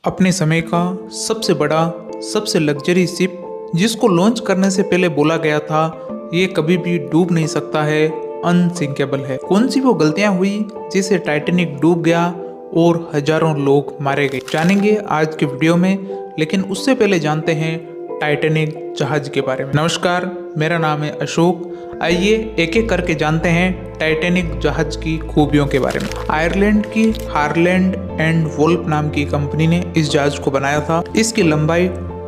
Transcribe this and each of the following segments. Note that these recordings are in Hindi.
अपने समय का सबसे बड़ा, सबसे लग्जरी शिप जिसको लॉन्च करने से पहले बोला गया था ये कभी भी डूब नहीं सकता है, अनसिंकेबल है। कौन सी वो गलतियां हुई जिससे टाइटैनिक डूब गया और हजारों लोग मारे गए, जानेंगे आज के वीडियो में। लेकिन उससे पहले जानते हैं टाइटैनिक जहाज के बारे में। नमस्कार, मेरा नाम है अशोक। आइए एक एक करके जानते हैं टाइटैनिक जहाज की खूबियों के बारे में। आयरलैंड की हारलैंड एंड वोल्फ नाम की कंपनी ने इस जहाज को बनाया था। इसकी लंबाई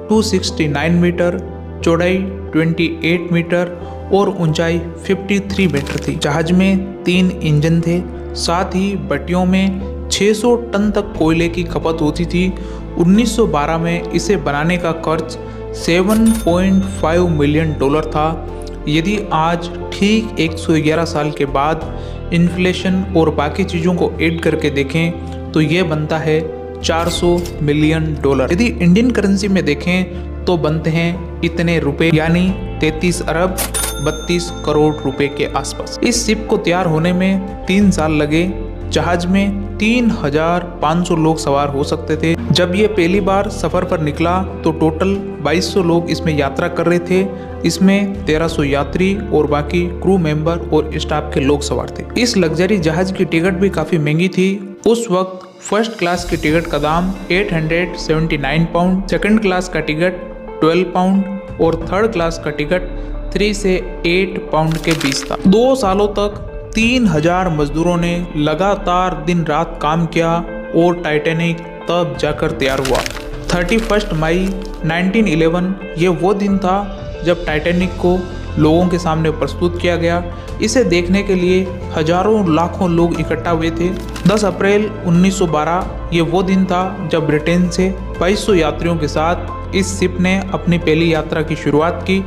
269 मीटर, चौड़ाई 28 मीटर और ऊंचाई 53 मीटर थी। जहाज में 3 इंजन थे, साथ ही भट्टियों में 600 टन तक कोयले की खपत होती थी। 1912 में इसे बनाने का खर्च $7.5 मिलियन था। यदि आज ठीक 111 साल के बाद इन्फ्लेशन और बाकी चीज़ों को ऐड करके देखें तो ये बनता है $400 मिलियन। यदि इंडियन करेंसी में देखें तो बनते हैं इतने रुपए, यानी 33 अरब 32 करोड़ रुपए के आसपास। इस शिप को तैयार होने में 3 साल लगे। जहाज में 3500 लोग सवार हो सकते थे। जब ये पहली बार सफर पर निकला तो टोटल 2200 लोग इसमें यात्रा कर रहे थे। इसमें 1300 यात्री और बाकी क्रू मेंबर और स्टाफ के लोग सवार थे। इस लग्जरी जहाज की टिकट भी काफी महंगी थी। उस वक्त फर्स्ट क्लास की टिकट का दाम 879 पाउंड, सेकंड क्लास का टिकट 12 पाउंड और थर्ड क्लास का टिकट 3 से 8 पाउंड के बीच था। 2 सालों तक 3000 मजदूरों ने लगातार दिन रात काम किया और टाइटैनिक तब जाकर तैयार हुआ। 31 मई 1911 ये वो दिन था जब टाइटैनिक को लोगों के सामने प्रस्तुत किया गया। इसे देखने के लिए हजारों लाखों लोग इकट्ठा हुए थे। 10 अप्रैल 1912 ये वो दिन था जब ब्रिटेन से 2200 यात्रियों के साथ इस शिप ने अपनी पहली यात्रा की शुरुआत की।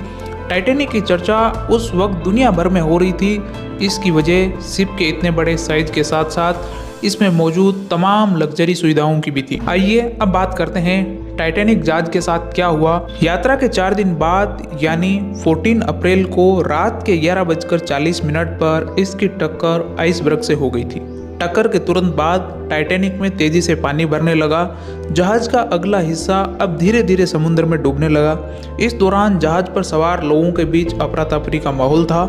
टाइटैनिक की चर्चा उस वक्त दुनिया भर में हो रही थी। इसकी वजह शिप के इतने बड़े साइज के साथ साथ इसमें मौजूद तमाम लग्जरी सुविधाओं की भी थी। आइए अब बात करते हैं टाइटैनिक जहाज के साथ क्या हुआ। यात्रा के 4 दिन बाद यानी 14 अप्रैल को रात के 11:40 पर इसकी टक्कर आइसबर्ग से हो गई थी। टक्कर के तुरंत बाद टाइटैनिक में तेजी से पानी भरने लगा। जहाज का अगला हिस्सा अब धीरे धीरे समुद्र में डूबने लगा। इस दौरान जहाज पर सवार लोगों के बीच अफरा तफरी का माहौल था।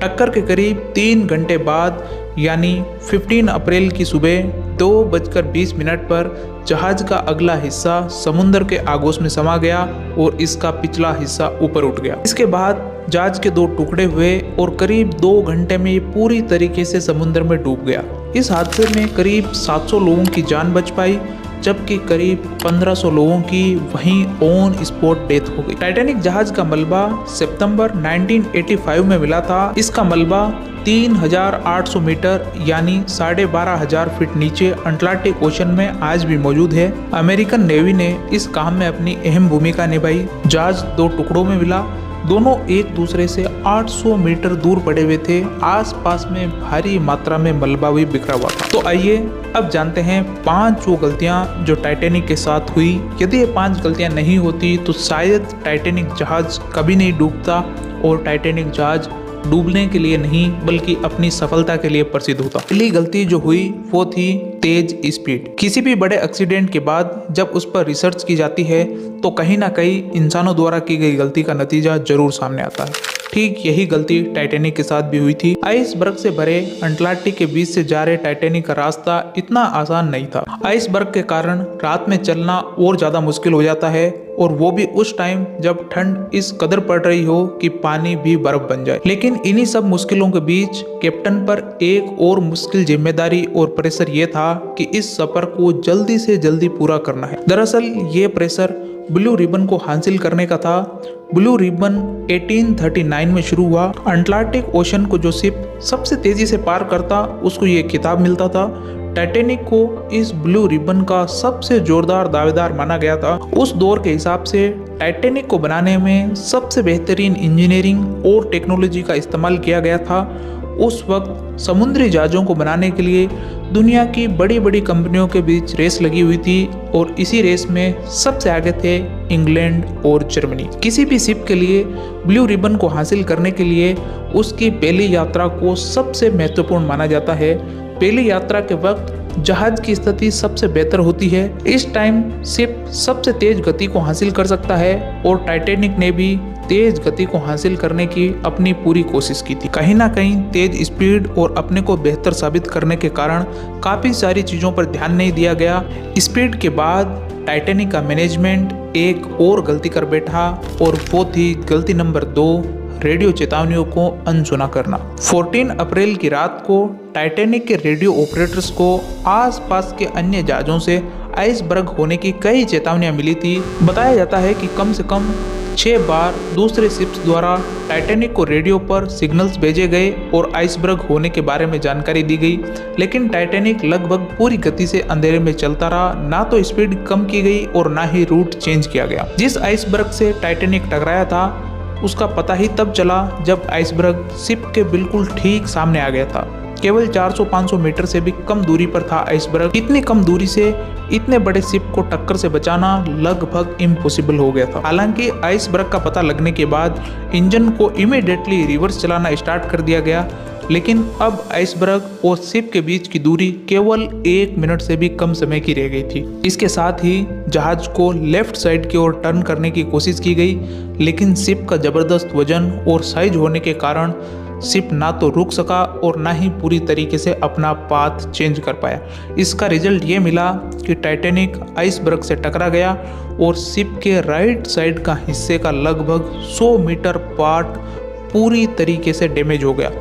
टक्कर के करीब 3 घंटे बाद यानी 15 अप्रैल की सुबह 2:20 पर जहाज का अगला हिस्सा समुद्र के आगोश में समा गया और इसका पिछला हिस्सा ऊपर उठ गया। इसके बाद जहाज के 2 टुकड़े हुए और करीब 2 घंटे में ये पूरी तरीके से समुद्र में डूब गया। इस हादसे में करीब 700 लोगों की जान बच पाई, जबकि करीब 1500 लोगों की वहीं ऑन स्पॉट डेथ हो गई। टाइटैनिक जहाज का मलबा सितंबर 1985 में मिला था। इसका मलबा 3800 मीटर यानी 12,500 फीट नीचे अटलांटिक ओशन में आज भी मौजूद है। अमेरिकन नेवी ने इस काम में अपनी अहम भूमिका निभाई। जहाज 2 टुकड़ों में मिला। दोनों एक दूसरे से 800 मीटर दूर पड़े हुए थे। आसपास में भारी मात्रा में मलबा भी बिखरा हुआ था। तो आइए अब जानते हैं 5 वो गलतियां जो टाइटैनिक के साथ हुई। यदि ये 5 गलतियां नहीं होती तो शायद टाइटैनिक जहाज कभी नहीं डूबता और टाइटैनिक जहाज डूबने के लिए नहीं बल्कि अपनी सफलता के लिए प्रसिद्ध होता। पहली गलती जो हुई वो थी तेज स्पीड। किसी भी बड़े एक्सीडेंट के बाद जब उस पर रिसर्च की जाती है तो कहीं ना कहीं इंसानों द्वारा की गई गलती का नतीजा जरूर सामने आता है। ठीक यही गलती टाइटैनिक के साथ भी हुई थी। आइसबर्ग से भरे अटलांटिक के बीच से जा रहे टाइटैनिक का रास्ता इतना आसान नहीं था। आइसबर्ग के कारण रात में चलना और ज्यादा मुश्किल हो जाता है, और वो भी उस टाइम जब ठंड इस कदर पड़ रही हो कि पानी भी बर्फ बन जाए। लेकिन इन्हीं सब मुश्किलों के बीच कैप्टन पर एक और मुश्किल जिम्मेदारी और प्रेशर ये था कि इस सफर को जल्दी से जल्दी पूरा करना है। दरअसल ये प्रेशर ब्लू रिबन को हासिल करने का था। ब्लू रिबन 1839 में शुरू हुआ। अटलांटिक ओशन को जो शिप सबसे तेजी से पार करता उसको ये खिताब मिलता था। टाइटैनिक को इस ब्लू रिबन का सबसे जोरदार दावेदार माना गया था। उस दौर के हिसाब से टाइटैनिक को बनाने में सबसे बेहतरीन इंजीनियरिंग और टेक्नोलॉजी का इस्तेमाल किया गया था। उस वक्त समुद्री जहाज़ों को बनाने के लिए दुनिया की बड़ी बड़ी कंपनियों के बीच रेस लगी हुई थी और इसी रेस में सबसे आगे थे इंग्लैंड और जर्मनी। किसी भी शिप के लिए ब्लू रिबन को हासिल करने के लिए उसकी पहली यात्रा को सबसे महत्वपूर्ण माना जाता है। पहली यात्रा के वक्त जहाज की स्थिति सबसे बेहतर होती है। इस टाइम शिप सबसे तेज गति को हासिल कर सकता है और टाइटैनिक ने भी तेज गति को हासिल करने की अपनी पूरी कोशिश की थी। कहीं ना कहीं तेज स्पीड और अपने को बेहतर साबित करने के कारण काफी सारी चीजों पर ध्यान नहीं दिया गया। स्पीड के बाद टाइटैनिक का मैनेजमेंट एक और गलती कर बैठा और वो थी गलती नंबर 2, रेडियो चेतावनियों को अनसुना करना। 14 अप्रैल की रात को टाइटैनिक के रेडियो ऑपरेटर्स को आसपास के अन्य जहाजों से आइसबर्ग होने की कई चेतावनियां मिली थी। बताया जाता है कि कम से कम 6 बार दूसरे शिप्स द्वारा टाइटैनिक को रेडियो पर सिग्नल्स भेजे गए और आइसबर्ग होने के बारे में जानकारी दी गई, लेकिन टाइटैनिक लगभग पूरी गति से अंधेरे में चलता रहा। ना तो स्पीड कम की गई और ना ही रूट चेंज किया गया। जिस आइसबर्ग से टाइटैनिक टकराया था उसका पता ही तब चला जब आइसबर्ग शिप के बिल्कुल ठीक सामने आ गया था। केवल 400-500 मीटर से भी कम दूरी पर था आइसबर्ग। इतनी कम दूरी से इतने बड़े शिप को टक्कर से बचाना लगभग इम्पॉसिबल हो गया था। हालांकि आइसबर्ग का पता लगने के बाद इंजन को इमीडिएटली रिवर्स चलाना स्टार्ट कर दिया गया, लेकिन अब आइसबर्ग और शिप के बीच की दूरी केवल 1 मिनट से भी कम समय की रह गई थी। इसके साथ ही जहाज को लेफ्ट साइड की ओर टर्न करने की कोशिश की गई, लेकिन शिप का जबरदस्त वजन और साइज होने के कारण शिप ना तो रुक सका और ना ही पूरी तरीके से अपना पाथ चेंज कर पाया। इसका रिजल्ट ये मिला कि टाइटैनिक आइसबर्ग से टकरा गया और शिप के राइट साइड का हिस्से का लगभग 100 मीटर पार्ट पूरी तरीके से डैमेज हो गया।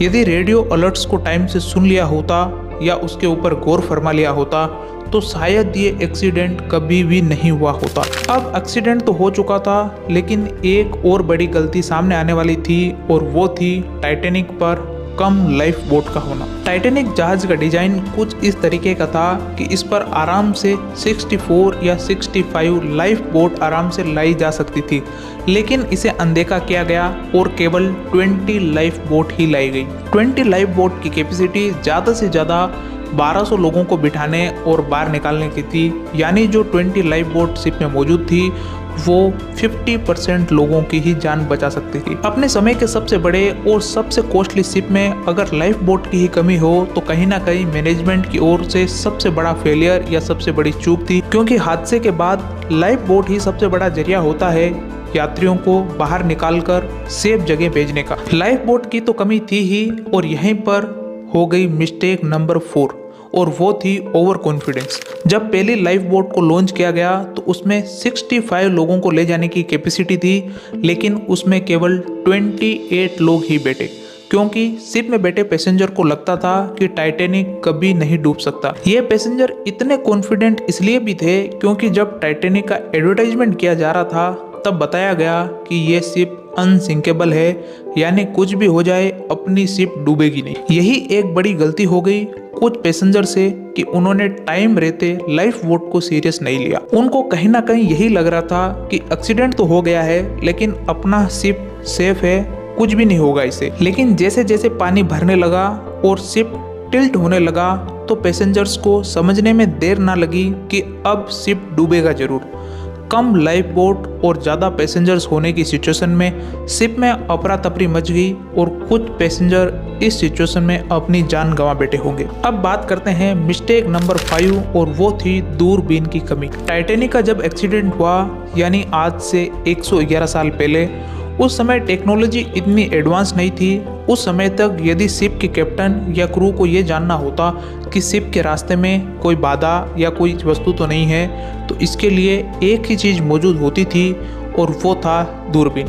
यदि रेडियो अलर्ट्स को टाइम से सुन लिया होता या उसके ऊपर गौर फरमा लिया होता तो शायद ये एक्सीडेंट कभी भी नहीं हुआ होता। अब एक्सीडेंट तो हो चुका था, लेकिन एक और बड़ी गलती सामने आने वाली थी और वो थी टाइटैनिक पर कम लाइफ बोट का होना। टाइटैनिक जहाज का डिजाइन कुछ इस तरीके का था कि इस पर आराम से 64 या 65 लाइफ बोट आराम से लाई जा सकती थी, लेकिन इसे अनदेखा किया गया और केवल 20 लाइफ बोट ही लाई गई। 20 लाइफ बोट की कैपेसिटी ज़्यादा से ज़्यादा 1200 लोगों को बिठाने और बाहर निकालने की थी, यानी जो 20 लाइफ बोट शिप में मौजूद थी वो 50% लोगों की ही जान बचा सकती थी। अपने समय के सबसे बड़े और सबसे कॉस्टली शिप में अगर लाइफ बोट की ही कमी हो तो कहीं ना कहीं मैनेजमेंट की ओर से सबसे बड़ा फेलियर या सबसे बड़ी चूक थी, क्योंकि हादसे के बाद लाइफ बोट ही सबसे बड़ा जरिया होता है यात्रियों को बाहर निकालकर सेफ जगह भेजने का। लाइफ बोट की तो कमी थी ही और यहीं पर हो गई मिस्टेक नंबर 4 और वो थी ओवर कॉन्फिडेंस। जब पहली लाइफ बोट को लॉन्च किया गया तो उसमें 65 लोगों को ले जाने की कैपेसिटी थी, लेकिन उसमें केवल 28 लोग ही बैठे, क्योंकि शिप में बैठे पैसेंजर को लगता था कि टाइटैनिक कभी नहीं डूब सकता। ये पैसेंजर इतने कॉन्फिडेंट इसलिए भी थे क्योंकि जब टाइटैनिक का एडवर्टाइजमेंट किया जा रहा था तब बताया गया कि ये शिप अनसिंकेबल है, यानी कुछ भी हो जाए अपनी शिप डूबेगी नहीं। यही एक बड़ी गलती हो गई कुछ पैसेंजर से कि उन्होंने टाइम रहते लाइफ बोट को सीरियस नहीं लिया। उनको कहीं ना कहीं यही लग रहा था कि एक्सीडेंट तो हो गया है लेकिन अपना शिप सेफ है, कुछ भी नहीं होगा इसे। लेकिन जैसे जैसे पानी भरने लगा और शिप टिल्ट होने लगा तो पैसेंजर्स को समझने में देर ना लगी कि अब शिप डूबेगा जरूर। कम लाइफ बोट और ज़्यादा पैसेंजर्स होने की सिचुएशन में शिप में अफरा तफरी मच गई और कुछ पैसेंजर इस सिचुएशन में अपनी जान गंवा बैठे होंगे। अब बात करते हैं मिस्टेक नंबर 5 और वो थी दूरबीन की कमी। टाइटैनिक का जब एक्सीडेंट हुआ यानी आज से 111 साल पहले, उस समय टेक्नोलॉजी इतनी एडवांस नहीं थी। उस समय तक यदि शिप के कैप्टन या क्रू को ये जानना होता कि शिप के रास्ते में कोई बाधा या कोई वस्तु तो नहीं है, तो इसके लिए एक ही चीज़ मौजूद होती थी और वो था दूरबीन।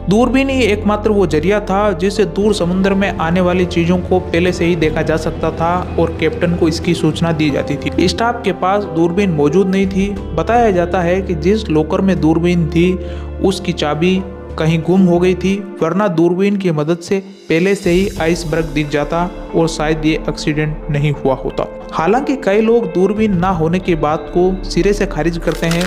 दूरबीन ही एकमात्र वो जरिया था जिससे दूर समुद्र में आने वाली चीज़ों को पहले से ही देखा जा सकता था और कैप्टन को इसकी सूचना दी जाती थी। स्टाफ के पास दूरबीन मौजूद नहीं थी। बताया जाता है कि जिस लॉकर में दूरबीन थी उसकी चाबी कहीं गुम हो गई थी, वरना दूरबीन की मदद से पहले से ही आइसबर्ग दिख जाता और शायद ये एक्सीडेंट नहीं हुआ होता। हालांकि कई लोग दूरबीन ना होने की बात को सिरे से खारिज करते हैं।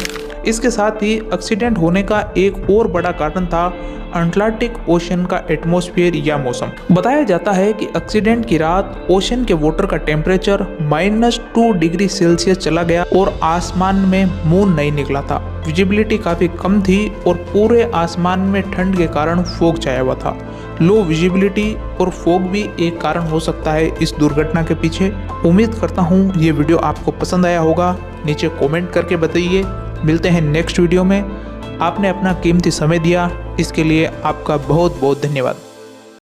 इसके साथ ही एक्सीडेंट होने का एक और बड़ा कारण था अटलांटिक ओशन का एटमॉस्फेयर या मौसम। बताया जाता है कि एक्सीडेंट की रात ओशन के वाटर का टेम्परेचर -2 डिग्री सेल्सियस चला गया और आसमान में मून नहीं निकला था। विजिबिलिटी काफी कम थी और पूरे आसमान में ठंड के कारण फॉग छाया हुआ था। लो विजिबिलिटी और फॉग भी एक कारण हो सकता है इस दुर्घटना के पीछे। उम्मीद करता हूँ ये वीडियो आपको पसंद आया होगा। नीचे कमेंट करके बताइए। मिलते हैं नेक्स्ट वीडियो में। आपने अपना कीमती समय दिया, इसके लिए आपका बहुत बहुत धन्यवाद।